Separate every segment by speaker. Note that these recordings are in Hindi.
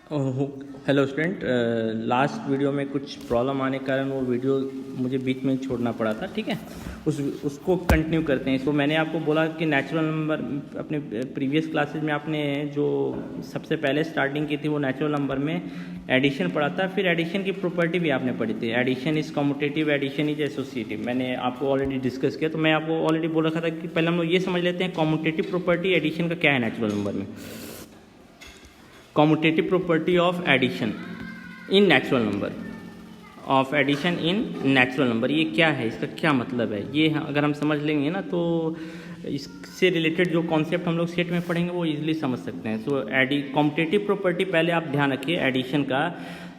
Speaker 1: Hello student. लास्ट वीडियो में कुछ प्रॉब्लम आने के कारण वो वीडियो मुझे बीच में छोड़ना पड़ा था। ठीक है, उसको कंटिन्यू करते हैं। इसको मैंने आपको बोला कि नेचुरल नंबर अपने प्रीवियस क्लासेज में आपने जो सबसे पहले स्टार्टिंग की थी वो नेचुरल नंबर में एडिशन पढ़ा था। फिर एडिशन की प्रॉपर्टी भी आपने पढ़ी थी। Addition is commutative, addition is associative. मैंने आपको ऑलरेडी डिस्कस किया। तो मैं आपको ऑलरेडी बोल रखा था कि पहले हम लोग ये समझ लेते हैं कम्यूटेटिव प्रॉपर्टी एडिशन का क्या है नेचुरल नंबर में। Commutative property of addition in natural number, of addition in natural number, ये क्या है, इसका क्या मतलब है, ये अगर हम समझ लेंगे ना तो इससे रिलेटेड जो कॉन्सेप्ट हम लोग सेट में पढ़ेंगे वो इजीली समझ सकते हैं। सो कम्यूटेटिव प्रॉपर्टी पहले आप ध्यान रखिए एडिशन का।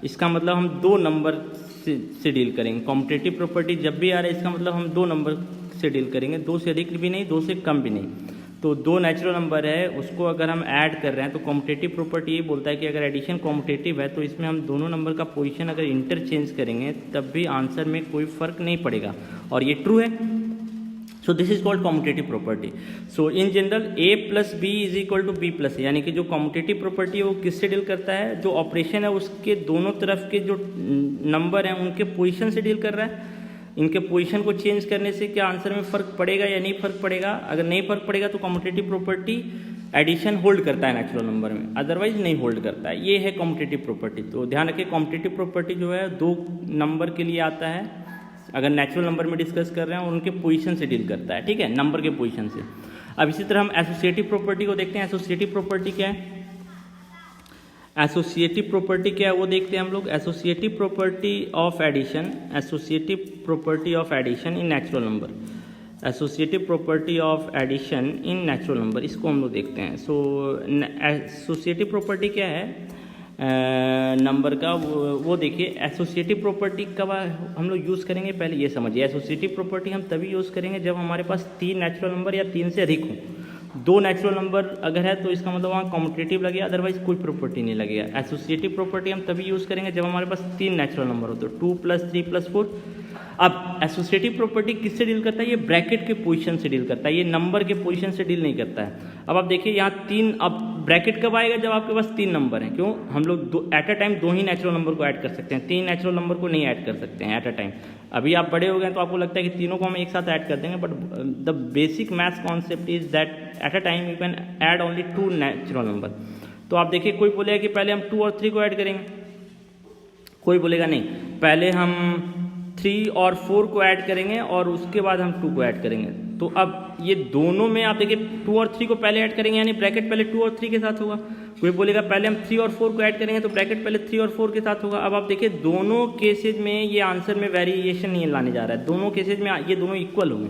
Speaker 1: इसका मतलब हम दो नंबर से डील करेंगे। कम्यूटेटिव प्रॉपर्टी जब भी आ रहा है इसका मतलब हम दो नंबर से डील करेंगे, दो से अधिक भी नहीं, दो से कम भी नहीं। तो दो नेचुरल नंबर है, उसको अगर हम ऐड कर रहे हैं तो कम्यूटेटिव प्रॉपर्टी ये बोलता है कि अगर एडिशन कम्यूटेटिव है तो इसमें हम दोनों नंबर का पोजीशन अगर इंटरचेंज करेंगे तब भी आंसर में कोई फर्क नहीं पड़ेगा, और ये ट्रू है। So this is called commutative property. So in general a plus B is equal to B plus, यानी कि जो कम्यूटेटिव प्रॉपर्टी है वो किससे डील करता है, जो ऑपरेशन है उसके दोनों तरफ के जो नंबर हैं उनके पोजीशन से डील कर रहा है। इनके पोजीशन को चेंज करने से क्या आंसर में फ़र्क पड़ेगा या नहीं फ़र्क पड़ेगा। अगर नहीं फ़र्क पड़ेगा तो कम्यूटेटिव प्रॉपर्टी एडिशन होल्ड करता है नेचुरल नंबर में, अदरवाइज नहीं होल्ड करता है। ये है कम्यूटेटिव प्रॉपर्टी। तो ध्यान रखिए कम्यूटेटिव प्रॉपर्टी जो है दो नंबर के लिए आता है। अगर नेचुरल नंबर में डिस्कस कर रहे हैं उनके पोजीशन से डील करता है, ठीक है, नंबर के पोजीशन से। अब इसी तरह हम एसोसिएटिव प्रॉपर्टी को देखते हैं। एसोसिएटिव प्रॉपर्टी क्या है, एसोसिएटिव प्रॉपर्टी क्या है वो देखते हैं हम लोग। Associative property of addition, associative property of addition in natural number, associative property of addition in natural number, इसको हम लोग देखते हैं। सो एसोसिएटिव प्रॉपर्टी क्या है नंबर का, वो देखिए। एसोसिएटिव प्रॉपर्टी कब हम लोग यूज़ करेंगे पहले ये समझिए। एसोसिएटिव प्रॉपर्टी हम तभी यूज़ करेंगे जब हमारे पास तीन नेचुरल नंबर या तीन से अधिक हों। दो नेचुरल नंबर अगर है तो इसका मतलब वहाँ कम्यूटेटिव लगेगा, अदरवाइज कोई प्रॉपर्टी नहीं लगेगा। एसोसिएटिव प्रॉपर्टी हम तभी यूज़ करेंगे जब हमारे पास तीन नेचुरल नंबर हो, तो 2 + 3 + 4। अब एसोसिएटिव प्रॉपर्टी किससे डील करता है, ये ब्रैकेट के पोजीशन से डील करता है, ये नंबर के पोजीशन से डील नहीं करता है। अब आप देखिए यहाँ तीन, अब ब्रैकेट कब आएगा जब आपके पास तीन नंबर हैं। क्यों, हम लोग एट अ टाइम दो ही नेचुरल नंबर को ऐड कर सकते हैं, तीन नेचुरल नंबर को नहीं ऐड कर सकते हैं एट अ टाइम। अभी आप बड़े हो गए तो आपको लगता है कि तीनों को हम एक साथ ऐड कर देंगे, but the basic maths concept is that at a time you can add only two natural number. तो आप देखिए कोई बोलेगा कि पहले हम 2 और 3 को ऐड करेंगे, कोई बोलेगा नहीं पहले हम 3 और 4 को ऐड करेंगे और उसके बाद हम 2 को ऐड करेंगे। तो अब ये दोनों में आप देखिए 2 और 3 को पहले ऐड करेंगे, यानी ब्रैकेट पहले 2 और 3 के साथ होगा। कोई बोलेगा पहले हम 3 और 4 को ऐड करेंगे तो ब्रैकेट पहले 3 और 4 के साथ होगा। अब आप देखिए दोनों केसेज में ये आंसर में वेरिएशन नहीं लाने जा रहा है, दोनों केसेज में ये दोनों इक्वल होंगे।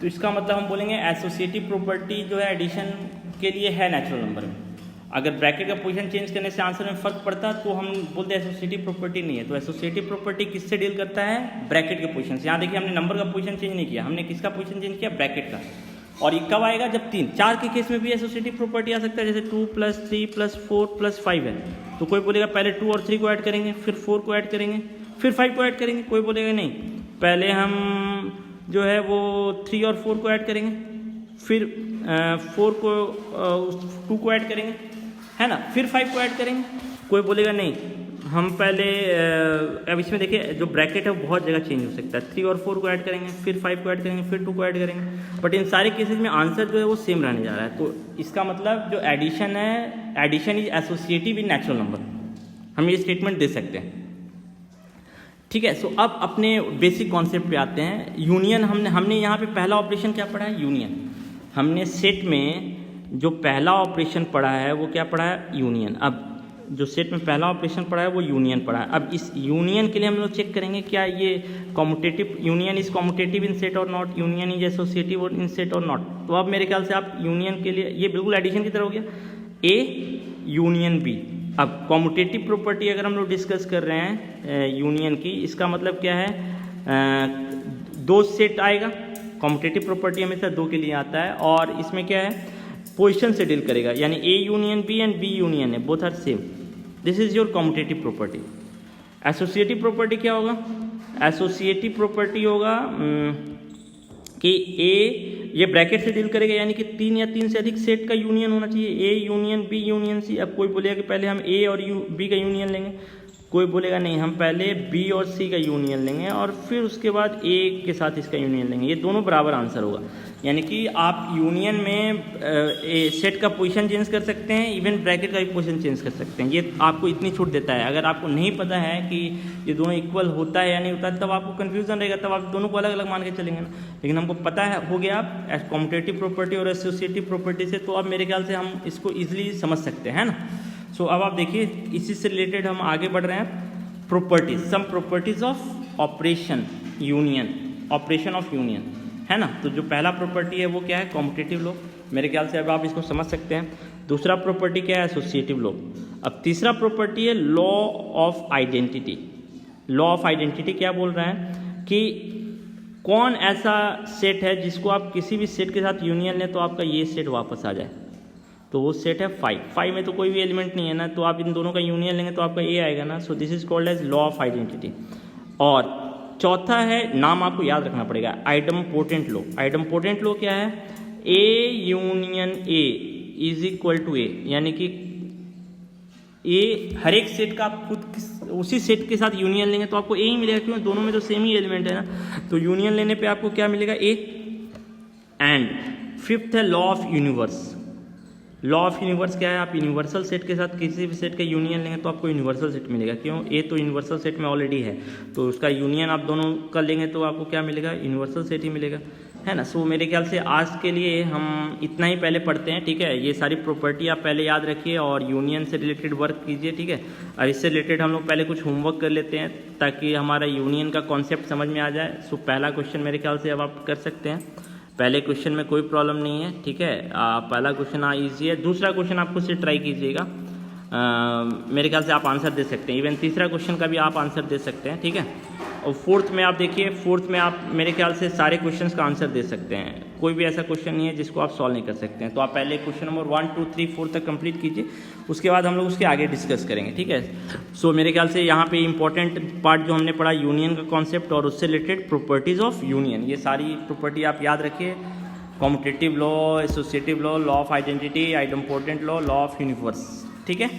Speaker 1: तो इसका मतलब हम बोलेंगे एसोसिएटिव प्रॉपर्टी जो है एडिशन के लिए है नेचुरल नंबर में। अगर ब्रैकेट का पोजीशन चेंज करने से आंसर में फर्क पड़ता तो हम बोलते हैं एसोसिएटिव प्रॉपर्टी नहीं है। तो एसोसिएटिव प्रॉपर्टी किससे डील करता है, ब्रैकेट के पोजीशन से। यहाँ देखिए हमने नंबर का पोजीशन चेंज नहीं किया, हमने किसका पोजीशन चेंज किया, ब्रैकेट का। और ये कब आएगा, जब 3 4 के केस में भी एसोसिएटिव प्रॉपर्टी आ सकता है, जैसे 2 + 3 + 4 + 5 है। तो कोई बोलेगा पहले 2 और 3 को ऐड करेंगे, फिर 4 को ऐड करेंगे, फिर 5 को ऐड करेंगे। कोई बोलेगा नहीं पहले हम जो है वो 3 और 4 को ऐड करेंगे, फिर 4 को 2 को ऐड करेंगे, है ना, फिर 5 को ऐड करेंगे। कोई बोलेगा नहीं हम पहले अब इसमें देखिए जो ब्रैकेट है वो बहुत जगह चेंज हो सकता है, 3 और 4 को ऐड करेंगे, फिर 5 को ऐड करेंगे, फिर 2 को ऐड करेंगे। बट इन सारे केसेस में आंसर जो है वो सेम रहने जा रहा है। तो इसका मतलब जो एडिशन है, addition is associative in natural number, हम ये स्टेटमेंट दे सकते हैं, ठीक है। सो अब अपने बेसिक कॉन्सेप्ट पे आते हैं। यूनियन हमने यहाँ पे पहला ऑपरेशन क्या पढ़ा है, यूनियन। हमने सेट में जो पहला ऑपरेशन पढ़ा है वो क्या पढ़ा है, यूनियन। अब जो सेट में पहला ऑपरेशन पढ़ा है वो यूनियन पढ़ा है। अब इस यूनियन के लिए हम लोग चेक करेंगे क्या ये commutative, union is commutative in set और not, union is associative in set और नॉट। तो अब मेरे ख्याल से आप यूनियन के लिए, ये बिल्कुल एडिशन की तरह हो गया, ए यूनियन बी। अब कम्यूटेटिव प्रॉपर्टी अगर हम लोग डिस्कस कर रहे हैं यूनियन की, इसका मतलब क्या है, दो सेट आएगा। कम्यूटेटिव प्रॉपर्टी हमेशा दो के लिए आता है, और इसमें क्या है, पोजीशन से डील करेगा, यानी A union B and B union है, both are same. This is your commutative property. Associative property क्या होगा, एसोसिएटिव प्रॉपर्टी होगा कि ए ये ब्रैकेट से डील करेगा, यानी कि 3 या 3 से अधिक सेट का यूनियन होना चाहिए, A union B union C. अब कोई बोलेगा कि पहले हम ए और बी का यूनियन लेंगे, कोई बोलेगा नहीं हम पहले बी और सी का यूनियन लेंगे और फिर उसके बाद ए के साथ इसका यूनियन लेंगे। ये दोनों बराबर आंसर होगा, यानी कि आप यूनियन में सेट का पोजीशन चेंज कर सकते हैं, इवन ब्रैकेट का भी पोजीशन चेंज कर सकते हैं। ये आपको इतनी छूट देता है। अगर आपको नहीं पता है कि ये दोनों इक्वल होता है या नहीं होता है, तब आपको कन्फ्यूजन रहेगा, तब आप दोनों को अलग अलग मान के चलेंगे ना। लेकिन हमको पता है हो गया आप कॉम्पिटेटिव प्रॉपर्टी और एसोसिएटिव प्रॉपर्टी से, तो अब मेरे ख्याल से हम इसको ईजिली समझ सकते हैं ना। सो अब आप देखिए इसी से रिलेटेड हम आगे बढ़ रहे हैं। Properties, some properties of operation union, operation of union, है ना। तो जो पहला प्रॉपर्टी है वो क्या है, कॉम्पिटेटिव लॉ। मेरे ख्याल से अब आप इसको समझ सकते हैं। दूसरा प्रॉपर्टी क्या है, एसोसिएटिव लॉ। अब तीसरा प्रॉपर्टी है law of identity. Law of identity क्या बोल रहा है कि कौन ऐसा सेट है जिसको आप किसी भी सेट के साथ यूनियन लें तो आपका ये सेट वापस आ जाए, तो वो सेट है 5 में तो कोई भी एलिमेंट नहीं है ना, तो आप इन दोनों का यूनियन लेंगे तो आपका ए आएगा ना। So this is called as law of identity. और चौथा है, नाम आपको याद रखना पड़ेगा, आइडम्पोटेंट लॉ। आइडम्पोटेंट लॉ क्या है, A union A is equal to A, यानी कि ए हर एक सेट का आप खुद उसी सेट के साथ यूनियन लेंगे तो आपको ए ही मिलेगा, क्योंकि दोनों में तो सेम ही एलिमेंट है ना। तो यूनियन लेने पे आपको क्या मिलेगा, ए। एंड फिफ्थ है law of universe. Law of universe क्या है, आप यूनिवर्सल सेट के साथ किसी भी सेट का यूनियन लेंगे तो आपको यूनिवर्सल सेट मिलेगा। क्यों, ए तो यूनिवर्सल सेट में ऑलरेडी है, तो उसका यूनियन आप दोनों का लेंगे तो आपको क्या मिलेगा, यूनिवर्सल सेट ही मिलेगा, है ना। सो मेरे ख्याल से आज के लिए हम इतना ही पहले पढ़ते हैं, ठीक है। ये सारी प्रॉपर्टी आप पहले याद रखिए और यूनियन से रिलेटेड वर्क कीजिए, ठीक है। और इससे रिलेटेड हम लोग पहले कुछ होमवर्क कर लेते हैं ताकि हमारा यूनियन का कॉन्सेप्ट समझ में आ जाए। सो पहला क्वेश्चन मेरे ख्याल से अब आप कर सकते हैं। पहले क्वेश्चन में कोई प्रॉब्लम नहीं है, ठीक है। पहला क्वेश्चन ईजी है। दूसरा क्वेश्चन आप खुद से ट्राई कीजिएगा, मेरे ख्याल से आप आंसर दे सकते हैं। इवन तीसरा क्वेश्चन का भी आप आंसर दे सकते हैं, ठीक है। और फोर्थ में आप देखिए, फोर्थ में आप मेरे ख्याल से सारे क्वेश्चंस का आंसर दे सकते हैं, कोई भी ऐसा क्वेश्चन नहीं है जिसको आप सॉल्व नहीं कर सकते हैं। तो आप पहले क्वेश्चन नंबर 1, 2, 3, 4 तक कंप्लीट कीजिए, उसके बाद हम लोग उसके आगे डिस्कस करेंगे, ठीक है। सो मेरे ख्याल से यहाँ पे इंपॉर्टेंट पार्ट जो हमने पढ़ा, यूनियन का कॉन्सेप्ट और उससे रिलेटेड प्रॉपर्टीज ऑफ यूनियन, ये सारी प्रॉपर्टी आप याद रखिए। Competitive law, associative law, law of identity, idempotent law, law of universe, ठीक है।